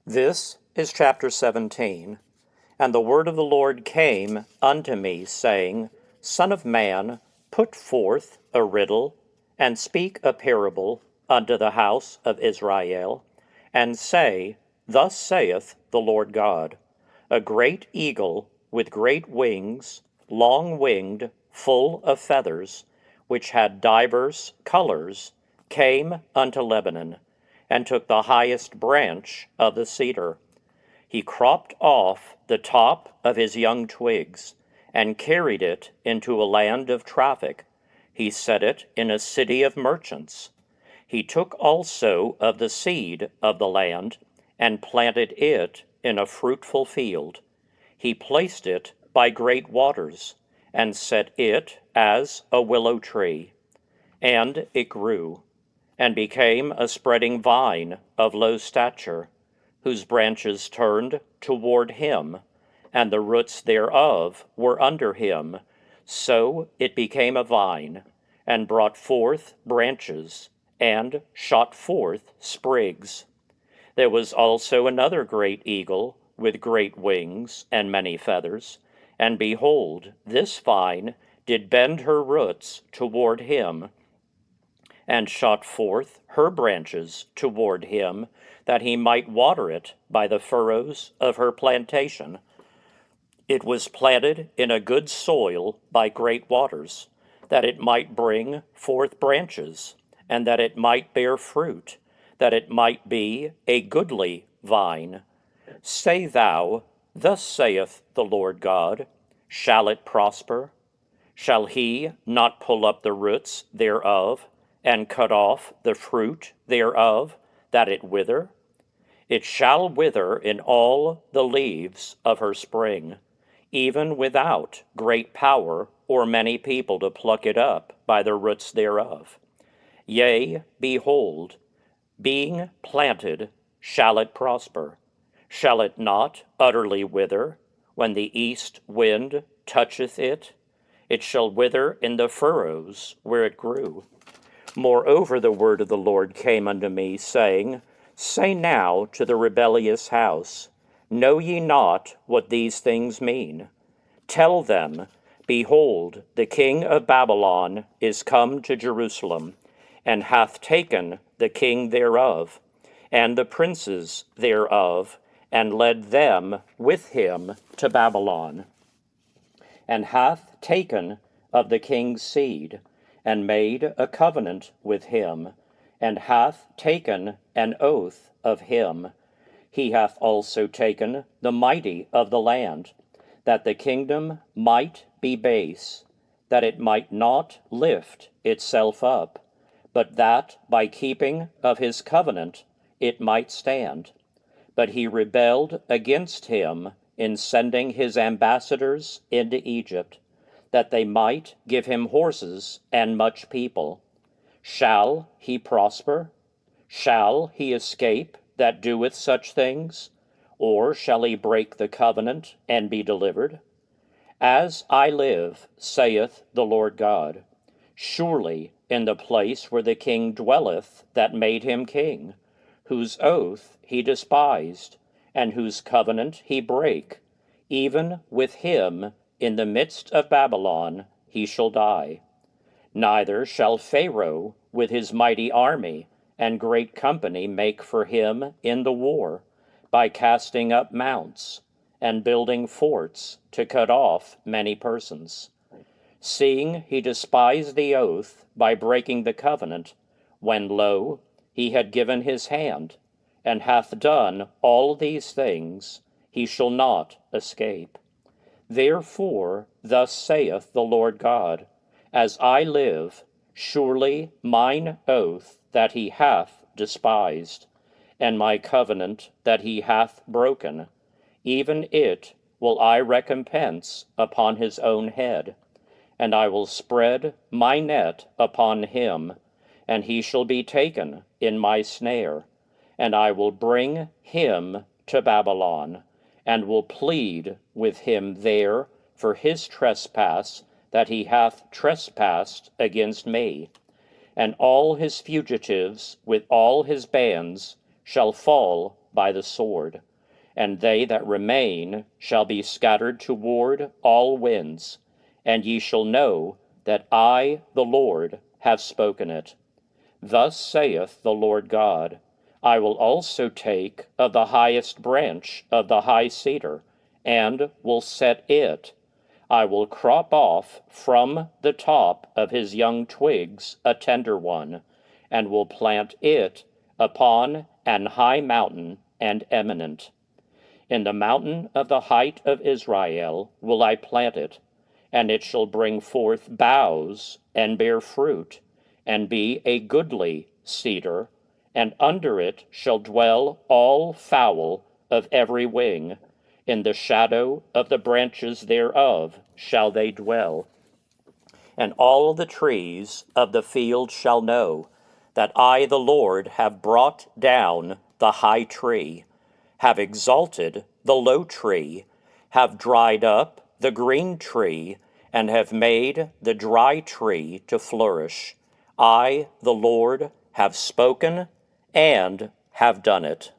This is chapter 17. And the word of the Lord came unto me, saying, Son of man, put forth a riddle, and speak a parable unto the house of Israel, and say, Thus saith the Lord God, A great eagle with great wings, long-winged, full of feathers, which had divers colors, came unto Lebanon, and took the highest branch of the cedar. He cropped off the top of his young twigs, and carried it into a land of traffic. He set it in a city of merchants. He took also of the seed of the land, and planted it in a fruitful field. He placed it by great waters, and set it as a willow tree. And it grew, and became a spreading vine of low stature, whose branches turned toward him, and the roots thereof were under him. So it became a vine, and brought forth branches, and shot forth sprigs. There was also another great eagle, with great wings and many feathers, and behold, this vine did bend her roots toward him, and shot forth her branches toward him, that he might water it by the furrows of her plantation. It was planted in a good soil by great waters, that it might bring forth branches, and that it might bear fruit, that it might be a goodly vine. Say thou, Thus saith the Lord God, Shall it prosper? Shall he not pull up the roots thereof, and cut off the fruit thereof, that it wither? It shall wither in all the leaves of her spring, even without great power or many people to pluck it up by the roots thereof. Yea, behold, being planted, shall it prosper? Shall it not utterly wither when the east wind toucheth it? It shall wither in the furrows where it grew. Moreover, the word of the Lord came unto me, saying, Say now to the rebellious house, Know ye not what these things mean? Tell them, Behold, the king of Babylon is come to Jerusalem, and hath taken the king thereof, and the princes thereof, and led them with him to Babylon, and hath taken of the king's seed, and made a covenant with him, and hath taken an oath of him. He hath also taken the mighty of the land, that the kingdom might be base, that it might not lift itself up, but that by keeping of his covenant it might stand. But he rebelled against him in sending his ambassadors into Egypt, that they might give him horses and much people. Shall he prosper? Shall he escape that doeth such things? Or shall he break the covenant and be delivered? As I live, saith the Lord God, surely in the place where the king dwelleth that made him king, whose oath he despised, and whose covenant he brake, even with him in the midst of Babylon he shall die. Neither shall Pharaoh with his mighty army and great company make for him in the war, by casting up mounts, and building forts to cut off many persons. Seeing he despised the oath by breaking the covenant, when lo, he had given his hand, and hath done all these things, he shall not escape. Therefore, thus saith the Lord God, As I live, surely mine oath that he hath despised, and my covenant that he hath broken, even it will I recompense upon his own head, and I will spread my net upon him, and he shall be taken in my snare, and I will bring him to Babylon, and will plead with him there for his trespass that he hath trespassed against me. And all his fugitives with all his bands shall fall by the sword, and they that remain shall be scattered toward all winds, and ye shall know that I, the Lord, have spoken it. Thus saith the Lord God, I will also take of the highest branch of the high cedar, and will set it. I will crop off from the top of his young twigs a tender one, and will plant it upon an high mountain and eminent. In the mountain of the height of Israel will I plant it, and it shall bring forth boughs and bear fruit, and be a goodly cedar, and under it shall dwell all fowl of every wing. In the shadow of the branches thereof shall they dwell. And all the trees of the field shall know that I, the Lord, have brought down the high tree, have exalted the low tree, have dried up the green tree, and have made the dry tree to flourish. I, the Lord, have spoken and have done it.